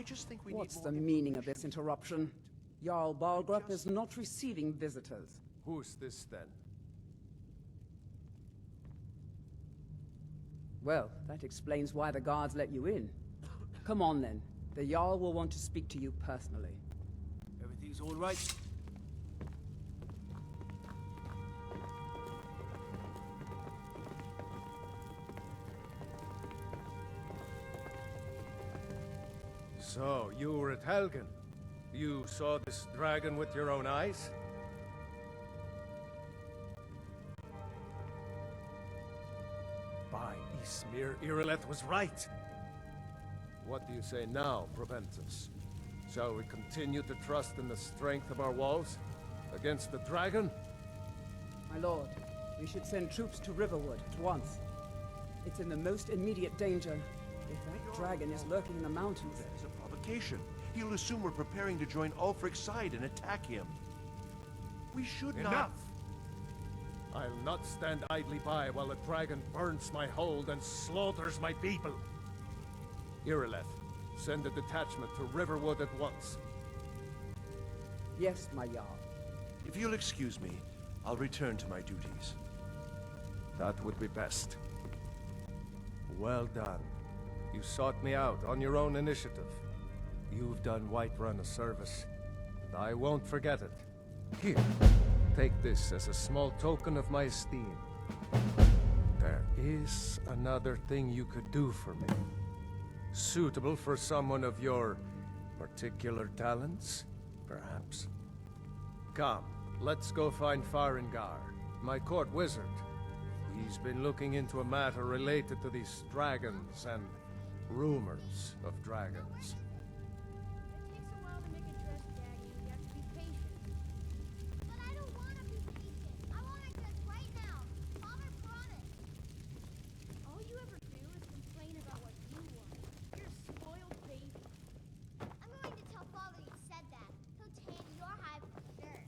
just think we What's need the more meaning of this interruption? Jarl Balgrup is not receiving visitors. Who's this then? Well, that explains why the guards let you in. Come on then. The Jarl will want to speak to you personally. Everything's all right? So, you were at Helgen. You saw this dragon with your own eyes? By Ysmir, Irileth was right. What do you say now, Proventus? Shall we continue to trust in the strength of our walls? Against the dragon? My lord, we should send troops to Riverwood at once. It's in the most immediate danger. If that dragon is lurking in the mountains... That is a provocation. He'll assume we're preparing to join Ulfric's side and attack him. We should not... Enough! I'll not stand idly by while the dragon burns my hold and slaughters my people. Irileth, send a detachment to Riverwood at once. Yes, my Jarl. If you'll excuse me, I'll return to my duties. That would be best. Well done. You sought me out on your own initiative. You've done Whiterun a service, and I won't forget it. Here, take this as a small token of my esteem. There is another thing you could do for me. Suitable for someone of your particular talents, perhaps. Come, let's go find Farengar, my court wizard. He's been looking into a matter related to these dragons and rumors of dragons. It takes a while to make a dress, Daddy. You have to be patient. But I don't want to be patient. I want a dress right now. Father promised. All you ever do is complain about what you want. You're a spoiled baby. I'm going to tell Father you said that. He'll tan your hide for sure.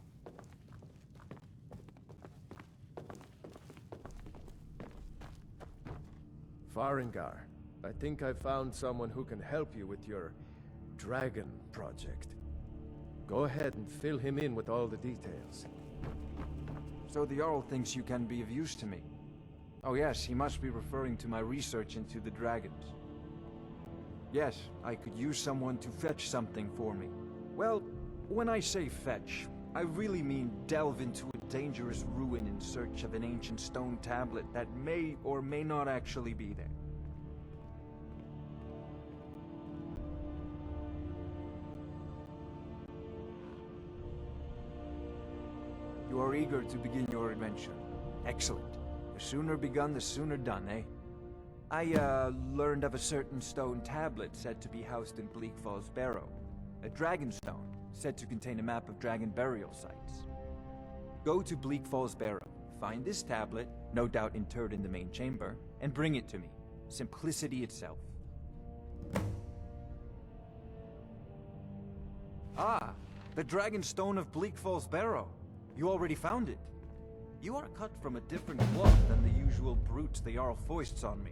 Farengar, I think I found someone who can help you with your dragon project. Go ahead and fill him in with all the details. So the Jarl thinks you can be of use to me. Oh yes, he must be referring to my research into the dragons. Yes, I could use someone to fetch something for me. Well, when I say fetch, I really mean delve into a dangerous ruin in search of an ancient stone tablet that may or may not actually be there. You are eager to begin your adventure. Excellent. The sooner begun, the sooner done, eh? I, learned of a certain stone tablet said to be housed in Bleak Falls Barrow. A dragon stone, said to contain a map of dragon burial sites. Go to Bleak Falls Barrow, find this tablet, no doubt interred in the main chamber, and bring it to me. Simplicity itself. Ah, the dragon stone of Bleak Falls Barrow. You already found it. You are cut from a different cloth than the usual brutes the Jarl foists on me.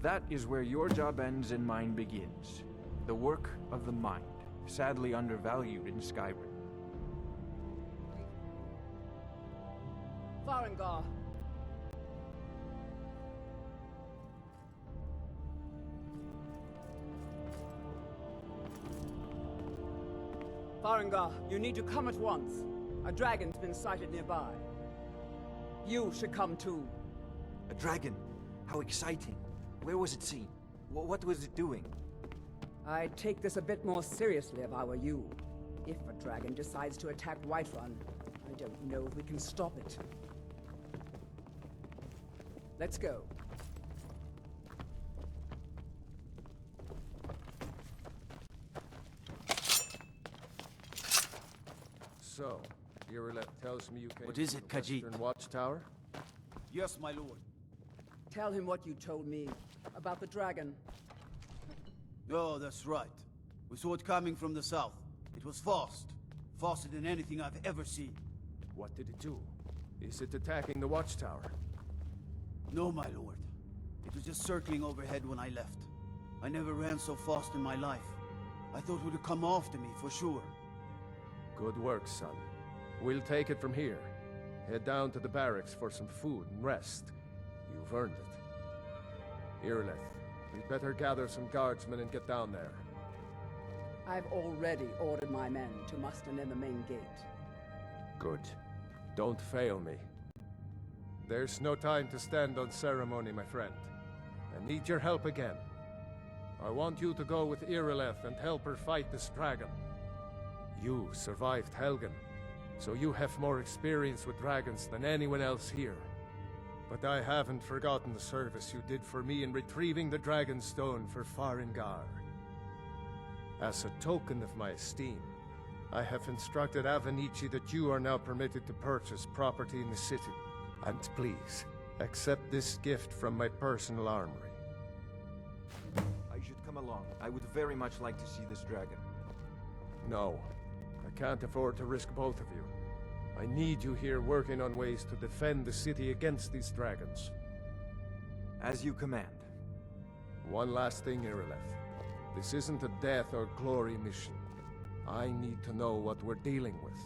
That is where your job ends and mine begins. The work of the mind, sadly undervalued in Skyrim. Farengar! Farengar, you need to come at once. A dragon's been sighted nearby. You should come too. A dragon? How exciting. Where was it seen? What was it doing? I'd take this a bit more seriously if I were you. If a dragon decides to attack Whiterun, I don't know if we can stop it. Let's go. So, Irileth tells me you came What is from it, the Khajiit? Western Watchtower? Yes, my lord. Tell him what you told me about the dragon. Oh, that's right. We saw it coming from the south. It was fast. Faster than anything I've ever seen. What did it do? Is it attacking the Watchtower? No, my lord. It was just was circling overhead when I left. I never ran so fast in my life. I thought it would come after me, for sure. Good work, son. We'll take it from here. Head down to the barracks for some food and rest. You've earned it. Irileth, we'd better gather some guardsmen and get down there. I've already ordered my men to muster near the main gate. Good. Don't fail me. There's no time to stand on ceremony, my friend. I need your help again. I want you to go with Irileth and help her fight this dragon. You survived Helgen, so you have more experience with dragons than anyone else here. But I haven't forgotten the service you did for me in retrieving the Dragon Stone for Farengar. As a token of my esteem, I have instructed Avenici that you are now permitted to purchase property in the city. And please, accept this gift from my personal armory. I should come along. I would very much like to see this dragon. No, I can't afford to risk both of you. I need you here working on ways to defend the city against these dragons. As you command. One last thing, Irileth. This isn't a death or glory mission. I need to know what we're dealing with.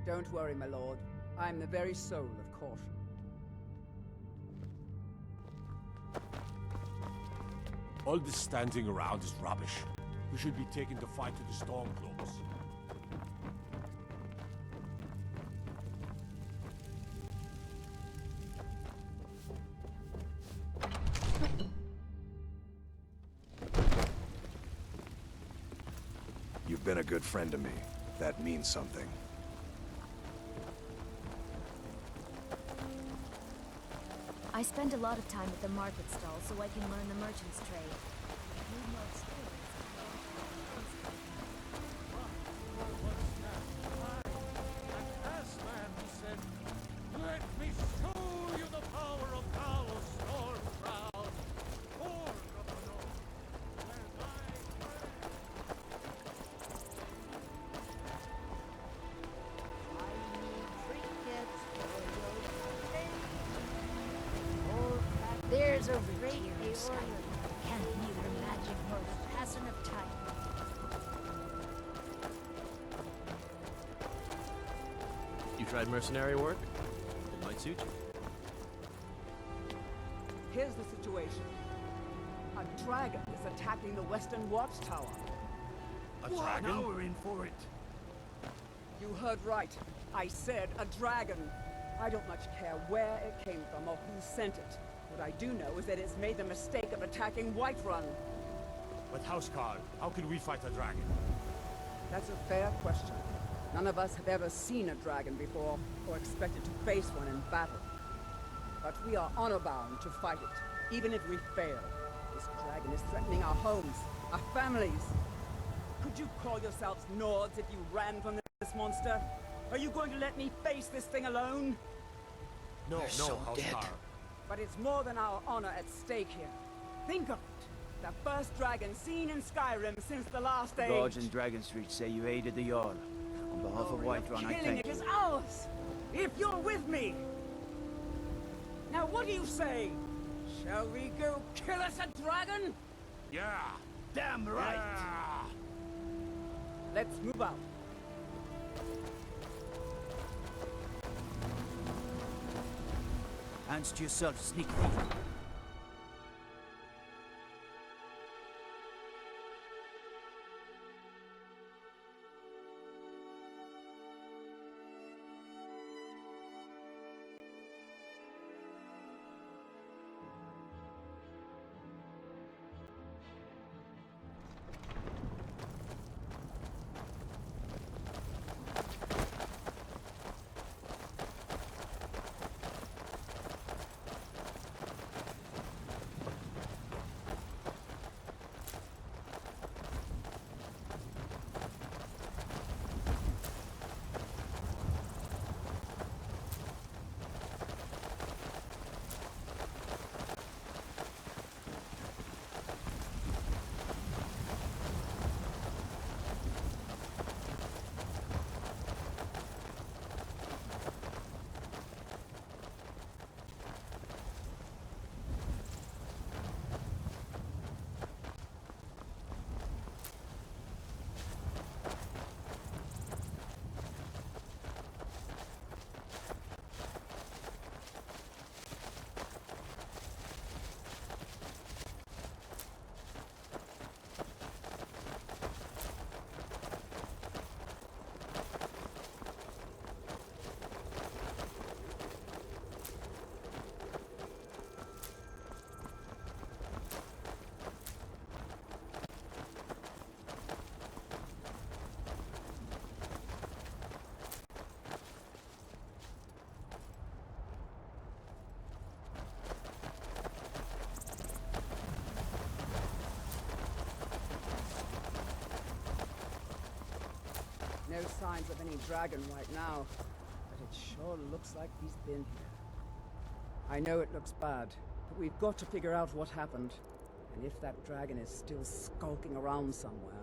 Don't worry, my lord. I'm the very soul of caution. All this standing around is rubbish. We should be taking the fight to the Stormcloaks. You've been a good friend to me. That means something. I spend a lot of time at the market stall so I can learn the merchant's trade. Need more experience. Let me show you the power of Talos Stormcloud, Borg of the North, where thy There's a great Aeorian. Can't neither magic nor the passing of time. You tried mercenary work? It might suit you. Here's the situation. A dragon is attacking the western watchtower. A dragon? Now we're in for it. You heard right. I said a dragon. I don't much care where it came from or who sent it. What I do know is that it's made the mistake of attacking Whiterun. But Housecarl, how can we fight a dragon? That's a fair question. None of us have ever seen a dragon before, or expected to face one in battle. But we are honor-bound to fight it, even if we fail. This dragon is threatening our homes, our families. Could you call yourselves Nords if you ran from this monster? Are you going to let me face this thing alone? No, Housecarl. But it's more than our honor at stake here. Think of it. The first dragon seen in Skyrim since the last age. Guards in Dragon Street say you aided the Jarl. On behalf of Whiterun, I Killing thank it you. is ours, if you're with me. Now what do you say? Shall we go kill us a dragon? Yeah! Damn right! Yeah. Let's move out. Hands to yourself, sneak thief. signs of any dragon right now, but it sure looks like he's been here. I know it looks bad, but we've got to figure out what happened, and if that dragon is still skulking around somewhere.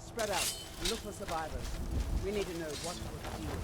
Spread out and look for survivors. We need to know what we're doing.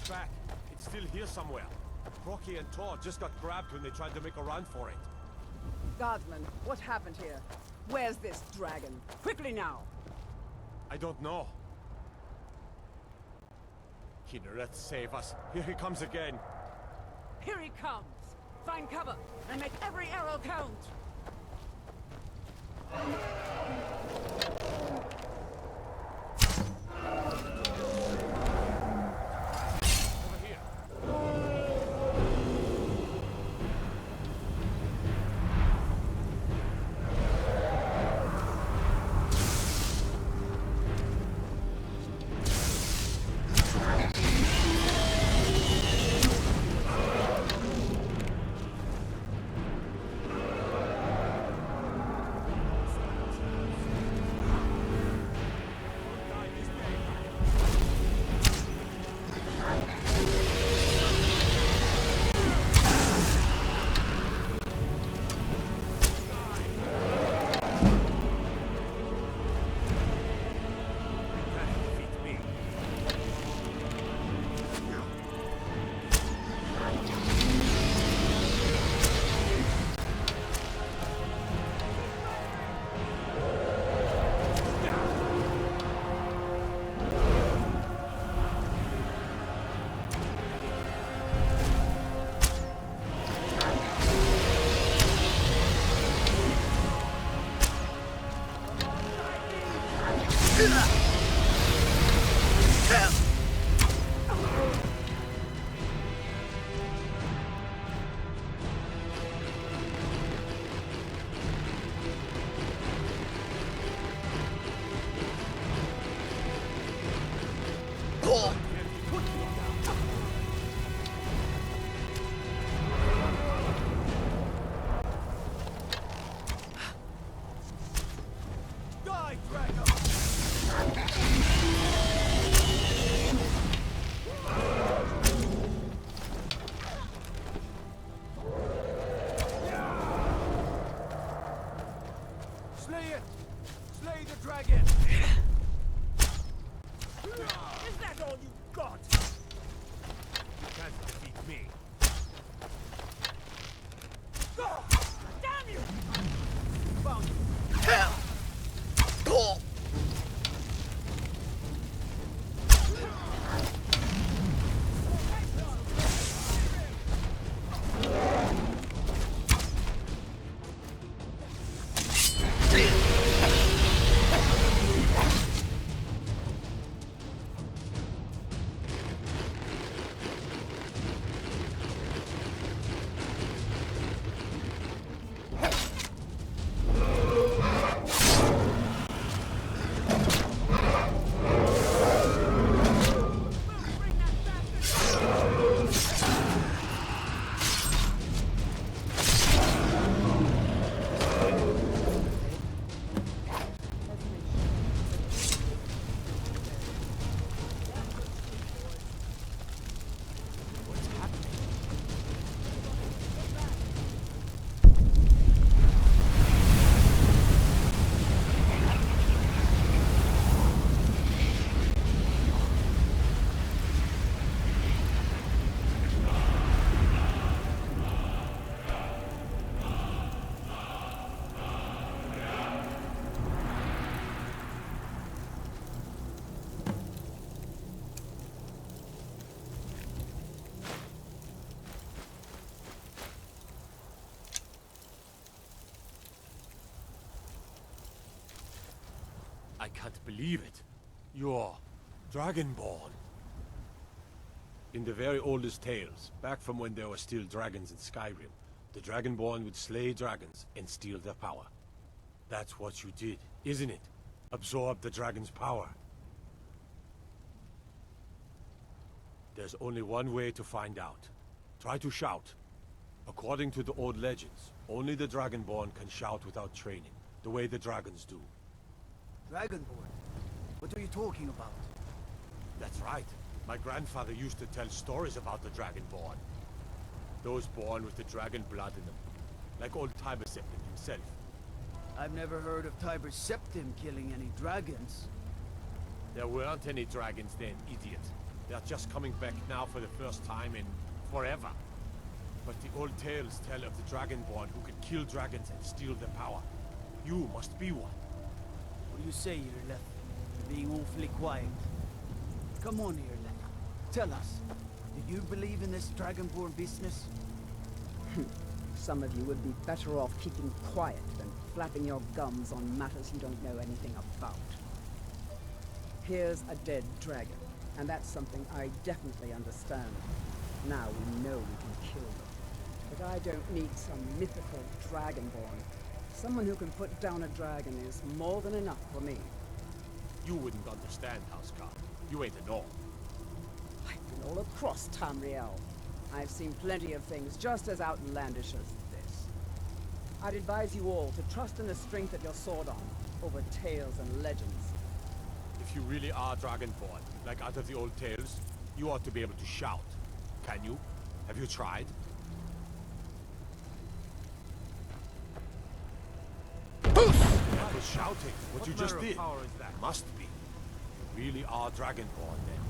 Back. It's still here somewhere. Crocky and Tor just got grabbed when they tried to make a run for it. Guardsman, what happened here? Where's this dragon? Quickly now! I don't know. Kinneret, save us. Here he comes again. Here he comes! Find cover and make every arrow count! I can't believe it. You're Dragonborn. In the very oldest tales, back from when there were still dragons in Skyrim, the Dragonborn would slay dragons and steal their power. That's what you did, isn't it? Absorb the dragon's power. There's only one way to find out. Try to shout. According to the old legends, only the Dragonborn can shout without training, the way the dragons do. Dragonborn? What are you talking about? That's right. My grandfather used to tell stories about the Dragonborn. Those born with the dragon blood in them, like old Tiber Septim himself. I've never heard of Tiber Septim killing any dragons. There weren't any dragons then, idiot. They're just coming back now for the first time in forever. But the old tales tell of the Dragonborn who can kill dragons and steal their power. You must be one. What do you say, Irleth? You're being awfully quiet. Come on, Irleth. Tell us, do you believe in this Dragonborn business? Some of you would be better off keeping quiet than flapping your gums on matters you don't know anything about. Here's a dead dragon, and that's something I definitely understand. Now we know we can kill them. But I don't need some mythical Dragonborn. Someone who can put down a dragon is more than enough for me. You wouldn't understand, Housecarl. You ain't a gnome. I've been all across Tamriel. I've seen plenty of things just as outlandish as this. I'd advise you all to trust in the strength of your sword arm over tales and legends. If you really are Dragonborn, like out of the old tales, you ought to be able to shout. Can you? Have you tried? That was shouting. What you just did. Power is that? Must be. You really are Dragonborn then.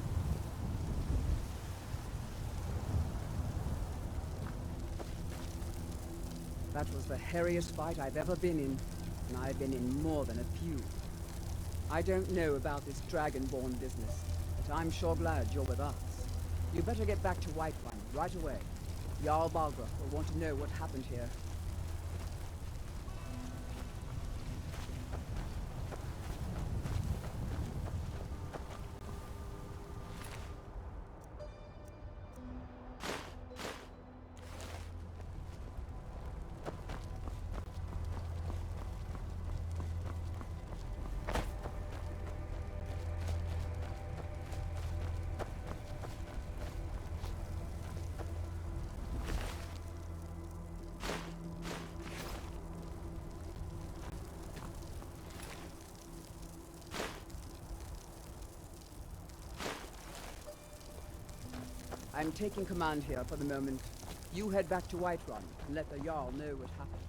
That was the hairiest fight I've ever been in, and I've been in more than a few. I don't know about this Dragonborn business, but I'm sure glad you're with us. You better get back to Whiterun right away. Jarl Balgruuf will want to know what happened here. I'm taking command here for the moment. You head back to Whiterun and let the Jarl know what happened.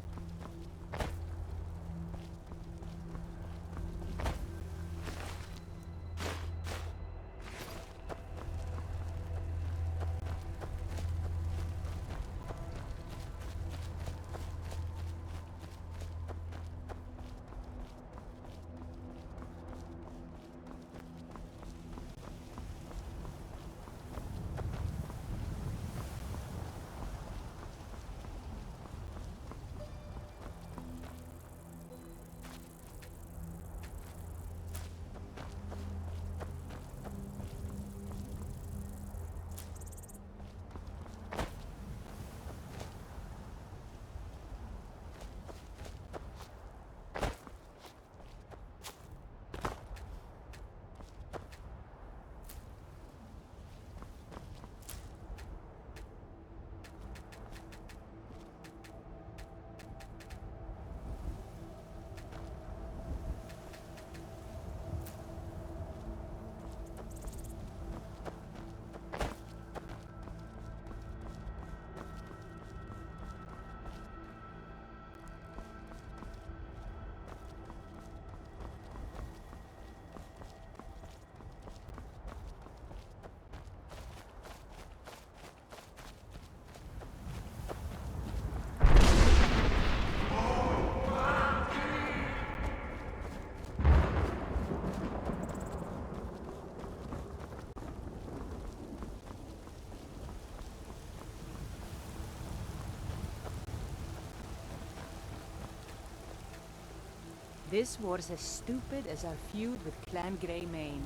This war's as stupid as our feud with Clan Greymane.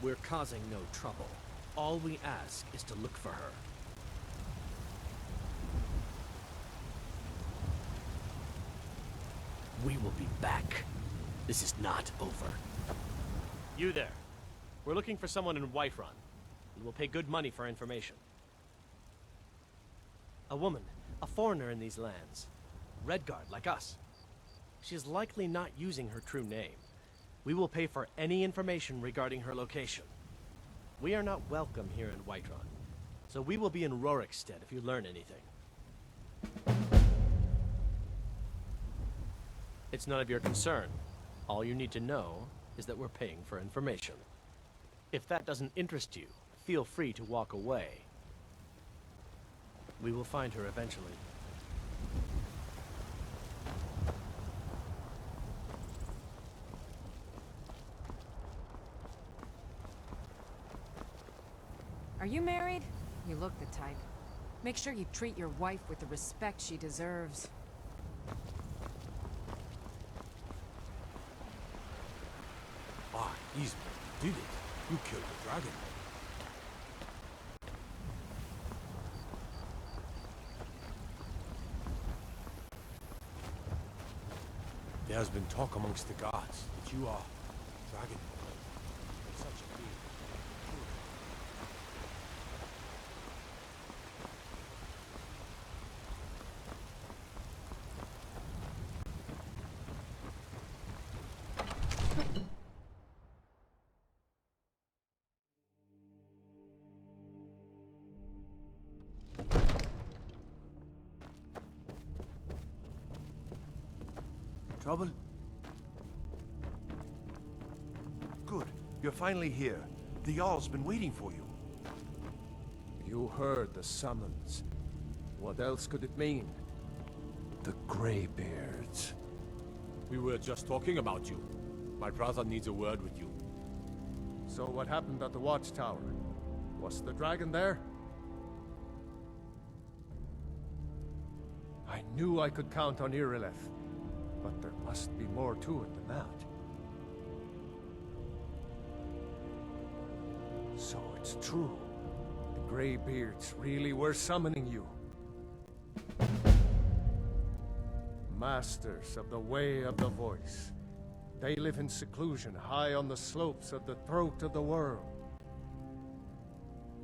We're causing no trouble. All we ask is to look for her. We will be back. This is not over. You there. We're looking for someone in Whiterun. We will pay good money for information. A woman, a foreigner in these lands. Redguard, like us. She is likely not using her true name. We will pay for any information regarding her location. We are not welcome here in Whiterun, so we will be in Rorikstead if you learn anything. It's none of your concern. All you need to know is that we're paying for information. If that doesn't interest you, feel free to walk away. We will find her eventually. Are you married? You look the type. Make sure you treat your wife with the respect she deserves. Ah, easy. You did it. You killed the dragon. There's been talk amongst the gods that you are Dragonborn. Such a being. Trouble? Good. You're finally here. The Jarl's been waiting for you. You heard the summons. What else could it mean? The Greybeards. We were just talking about you. My brother needs a word with you. So what happened at the Watchtower? Was the dragon there? I knew I could count on Irileth, but there must be more to it than that. So it's true. The Greybeards really were summoning you. Masters of the Way of the Voice. They live in seclusion high on the slopes of the throat of the world.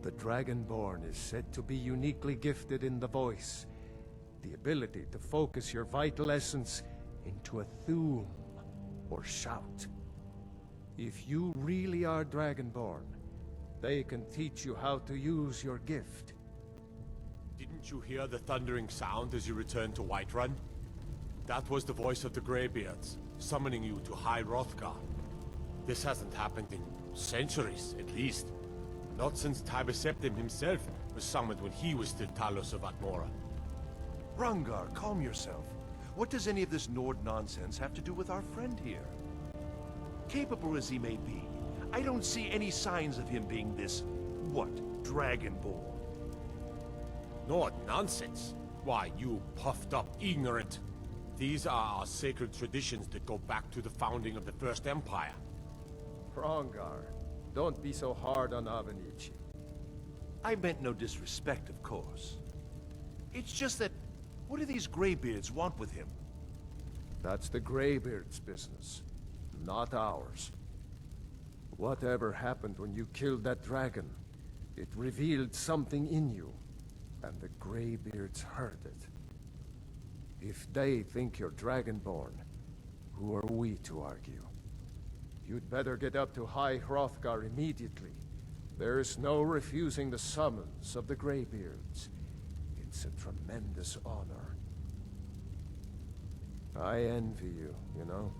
The Dragonborn is said to be uniquely gifted in the voice, the ability to focus your vital essence into a thume, or shout. If you really are Dragonborn, they can teach you how to use your gift. Didn't you hear the thundering sound as you returned to Whiterun? That was the voice of the Greybeards, summoning you to High Hrothgar. This hasn't happened in centuries, at least. Not since Dar'bassa himself was summoned when he was still Talos of Atmora. Rungar, calm yourself. What does any of this Nord nonsense have to do with our friend here? Capable as he may be, I don't see any signs of him being this, Dragonborn. Nord nonsense? Why, you puffed up ignorant. These are our sacred traditions that go back to the founding of the First Empire. Hrongar, don't be so hard on Avenici. I meant no disrespect, of course. It's just that, what do these Greybeards want with him? That's the Greybeards' business, not ours. Whatever happened when you killed that dragon, it revealed something in you, and the Greybeards heard it. If they think you're Dragonborn, Who are we to argue? You'd better get up to High Hrothgar immediately. There's no refusing the summons of the Greybeards. It's a tremendous honor. I envy you, you know?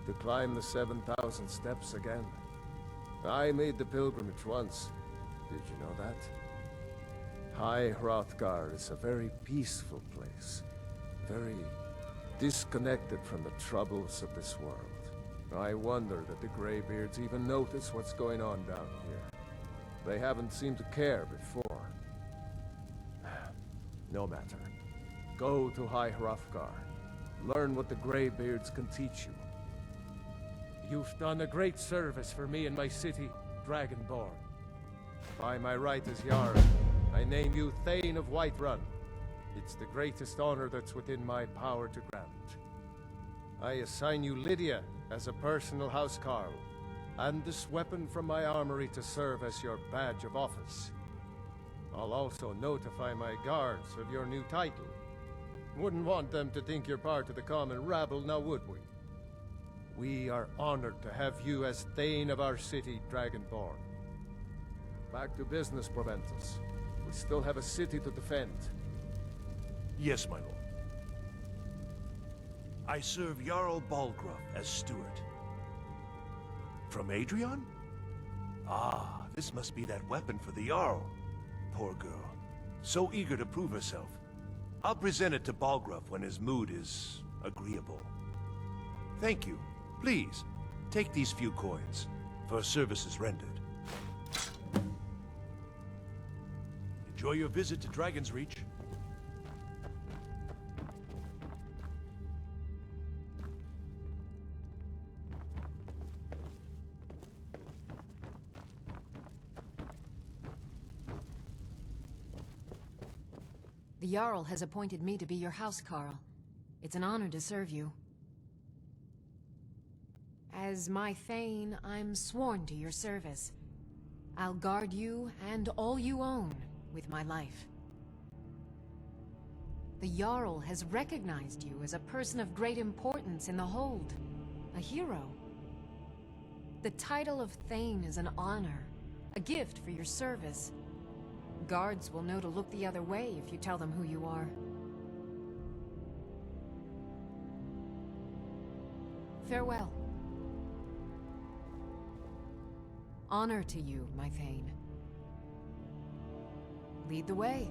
To climb the 7,000 steps again. I made the pilgrimage once. Did you know that? High Hrothgar is a very peaceful place. Very disconnected from the troubles of this world. I wonder that the Greybeards even notice what's going on down here. They haven't seemed to care before. No matter. Go to High Hrothgar. Learn what the Greybeards can teach you. You've done a great service for me and my city, Dragonborn. By my right as Jarl, I name you Thane of Whiterun. It's the greatest honor that's within my power to grant. I assign you Lydia as a personal housecarl, and this weapon from my armory to serve as your badge of office. I'll also notify my guards of your new title. Wouldn't want them to think you're part of the common rabble, now would we? We are honored to have you as Thane of our city, Dragonborn. Back to business, Proventus. We still have a city to defend. Yes, my lord. I serve Jarl Balgruuf as steward. From Adrian? Ah, this must be that weapon for the Jarl. Poor girl. So eager to prove herself. I'll present it to Balgruuf when his mood is agreeable. Thank you. Please, take these few coins for services rendered. Enjoy your visit to Dragon's Reach. The Jarl has appointed me to be your housecarl. It's an honor to serve you. As my Thane, I'm sworn to your service. I'll guard you and all you own with my life. The Jarl has recognized you as a person of great importance in the Hold. A hero. The title of Thane is an honor, a gift for your service. Guards will know to look the other way if you tell them who you are. Farewell. Honor to you, my Thane. Lead the way.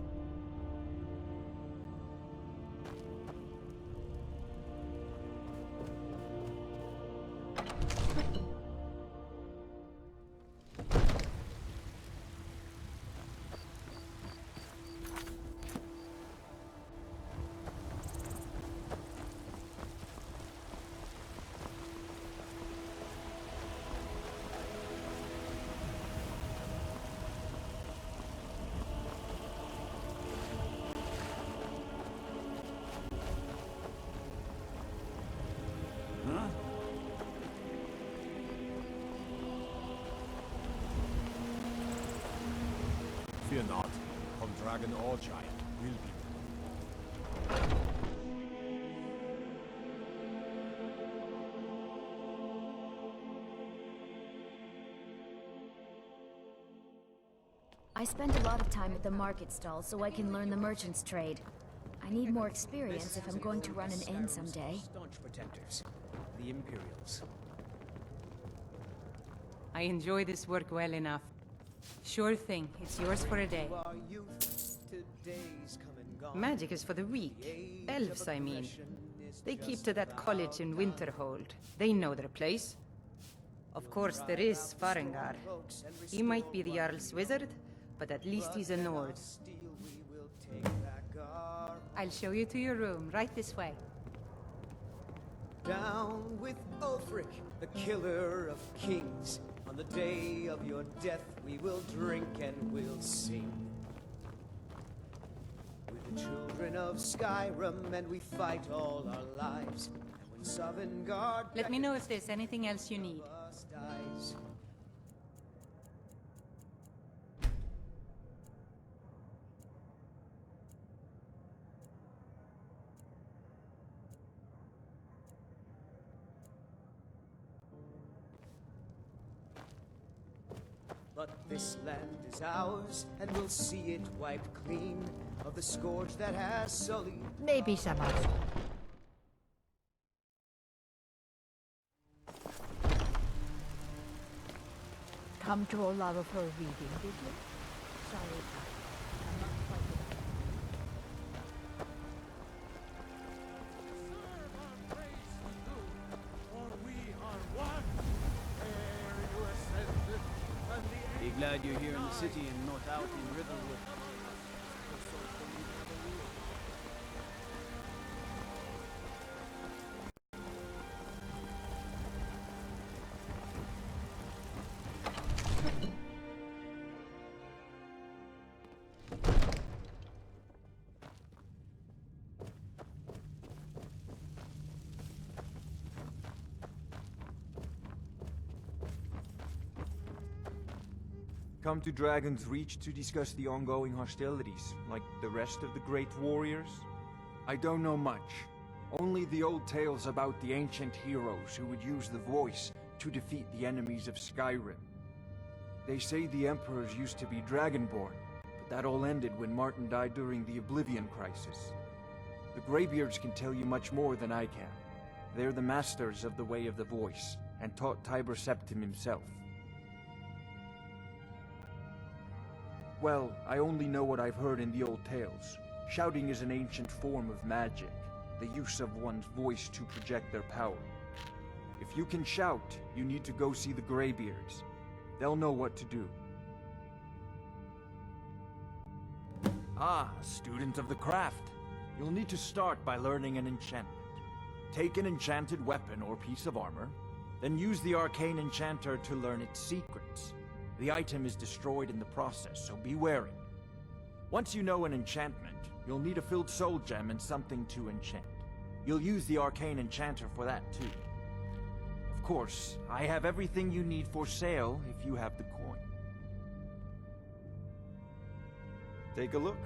Fear not. Come dragon or giant, will be. I spend a lot of time at the market stall so I can learn the merchant's trade. I need more experience if I'm going to run an inn someday. Staunch protectors, the Imperials. I enjoy this work well enough. Sure thing, it's yours for a day. Magic is for the weak. Elves, I mean. They keep to that college in Winterhold. They know their place. Of course, there is Farengar. He might be the Jarl's wizard, but at least he's a Nord. I'll show you to your room, right this way. Down with Ulfric, the killer of kings. On the day of your death, we will drink and we'll sing. We're the children of Skyrim, and we fight all our lives. And when Sovngarde... Let me know if there's anything else you need. Dies. This land is ours, and we'll see it wiped clean of the scourge that has sullied. Maybe some other. Come to Olava for a reading, did you? Sorry, I'm not quite Be glad you're here in the city and not out in Riverwood. Come to Dragon's Reach to discuss the ongoing hostilities, like the rest of the great warriors? I don't know much. Only the old tales about the ancient heroes who would use the voice to defeat the enemies of Skyrim. They say the emperors used to be Dragonborn, but that all ended when Martin died during the Oblivion Crisis. The Greybeards can tell you much more than I can. They're the masters of the Way of the Voice, and taught Tiber Septim himself. Well, I only know what I've heard in the old tales. Shouting is an ancient form of magic, the use of one's voice to project their power. If you can shout, you need to go see the Greybeards. They'll know what to do. Ah, a student of the craft. You'll need to start by learning an enchantment. Take an enchanted weapon or piece of armor, then use the arcane enchanter to learn its secrets. The item is destroyed in the process, so be wary. Once you know an enchantment, you'll need a filled soul gem and something to enchant. You'll use the arcane enchanter for that too. Of course, I have everything you need for sale if you have the coin. Take a look.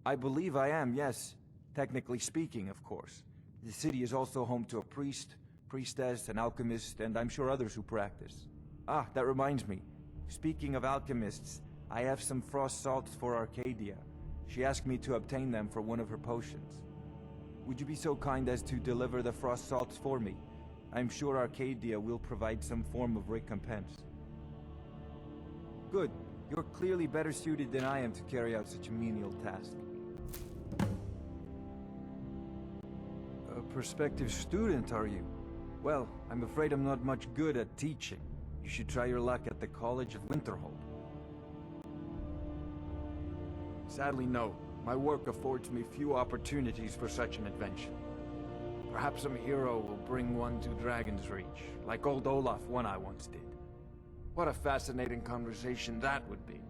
I believe I am, yes. Technically speaking, of course. The city is also home to a priest, priestess, an alchemist, and I'm sure others who practice. Ah, that reminds me. Speaking of alchemists, I have some frost salts for Arcadia. She asked me to obtain them for one of her potions. Would you be so kind as to deliver the frost salts for me? I'm sure Arcadia will provide some form of recompense. Good. You're clearly better suited than I am to carry out such a menial task. A prospective student, are you? Well, I'm afraid I'm not much good at teaching. You should try your luck at the College of Winterhold. Sadly, no. My work affords me few opportunities for such an adventure. Perhaps some hero will bring one to Dragon's Reach, like old Olaf one I once did. What a fascinating conversation that would be.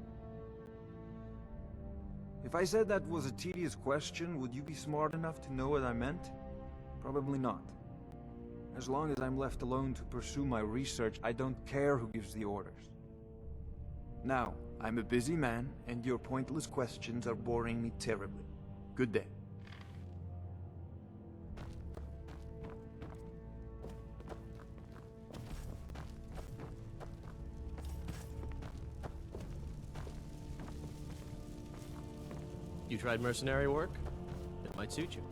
If I said that was a tedious question, would you be smart enough to know what I meant? Probably not. As long as I'm left alone to pursue my research, I don't care who gives the orders. Now, I'm a busy man, and your pointless questions are boring me terribly. Good day. You tried mercenary work? It might suit you.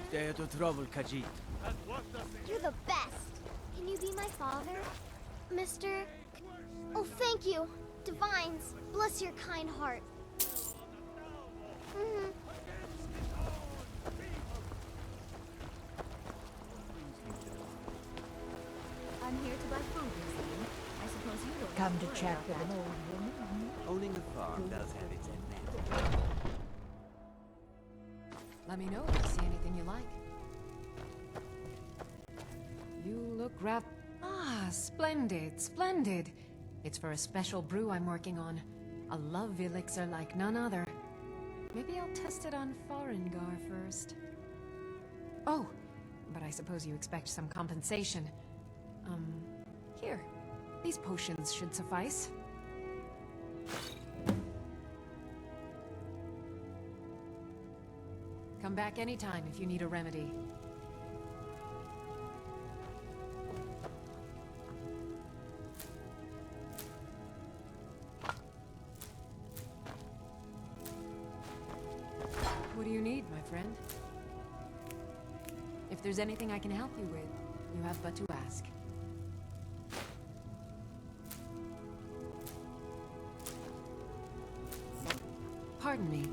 Stay out of trouble, Khajiit. You're the best. Can you be my father, Mr. Oh, thank you. Divines, bless your kind heart. Come to chat with an old woman? Owning a farm does have its advantages. Let me know if you see anything you like. You look splendid, splendid. It's for a special brew I'm working on. A love elixir like none other. Maybe I'll test it on Farengar first. Oh, but I suppose you expect some compensation. Here. These potions should suffice. Come back anytime if you need a remedy. What do you need, my friend? If there's anything I can help you with, you have but to ask. Pardon me,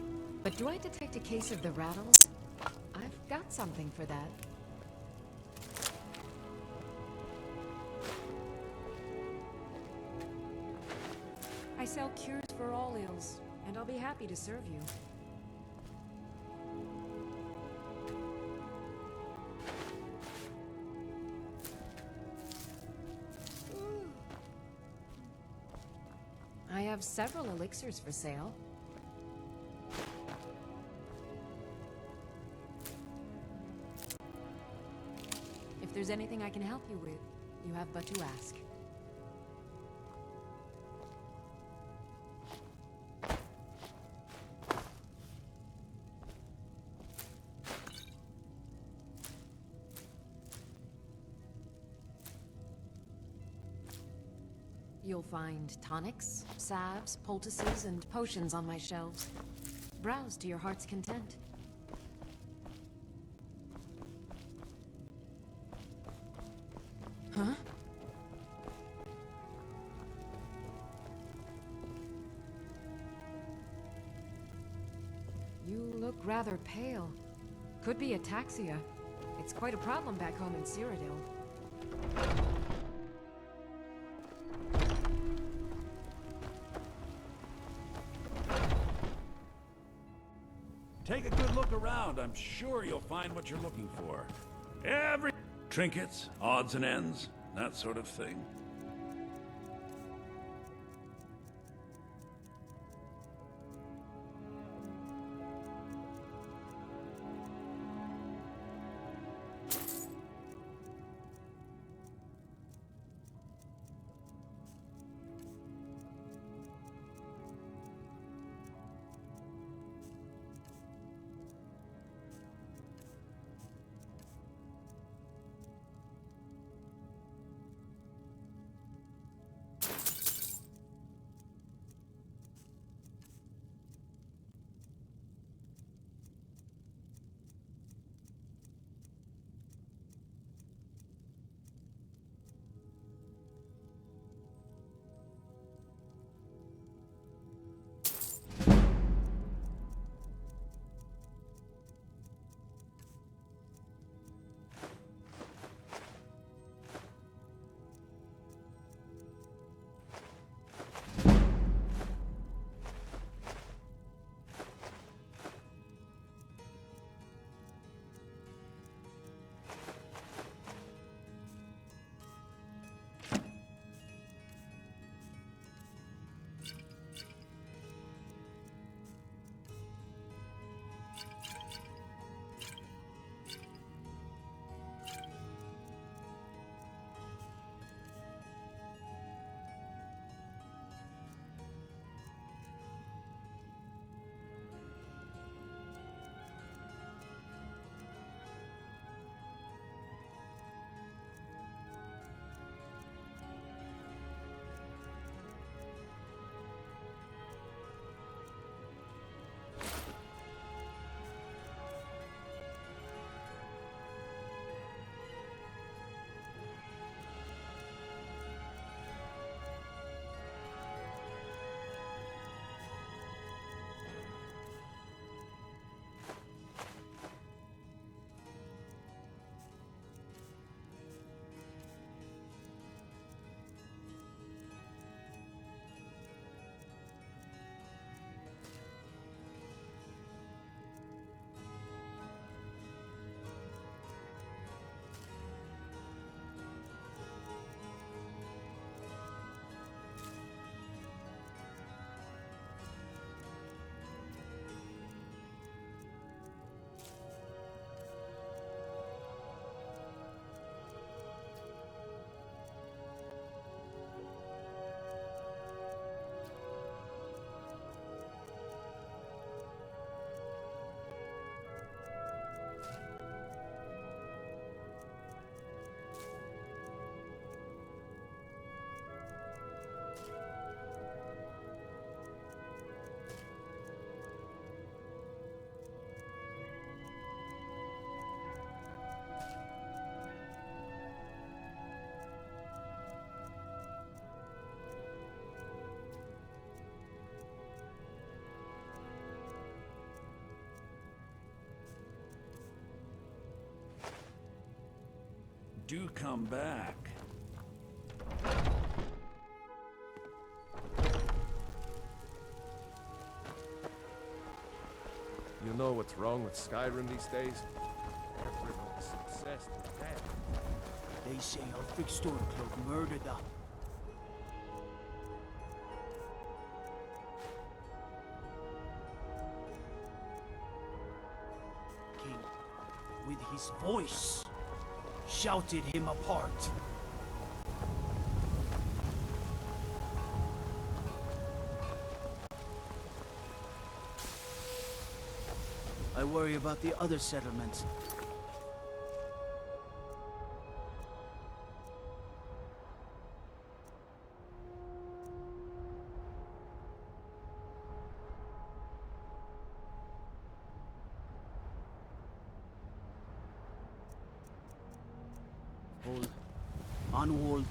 but do I detect a case of the rattles? I've got something for that. I sell cures for all ills, and I'll be happy to serve you. I have several elixirs for sale. If there's anything I can help you with, you have but to ask. You'll find tonics, salves, poultices, and potions on my shelves. Browse to your heart's content. Huh? You look rather pale. Could be ataxia. It's quite a problem back home in Cyrodiil. Take a good look around. I'm sure you'll find what you're looking for. Every trinkets, odds and ends, that sort of thing. do come back. You know what's wrong with Skyrim these days? Everyone's obsessed with that. They say Ulfric Stormcloak murdered them. King, with his voice, shouted him apart. I worry about the other settlements. Hold. On hold.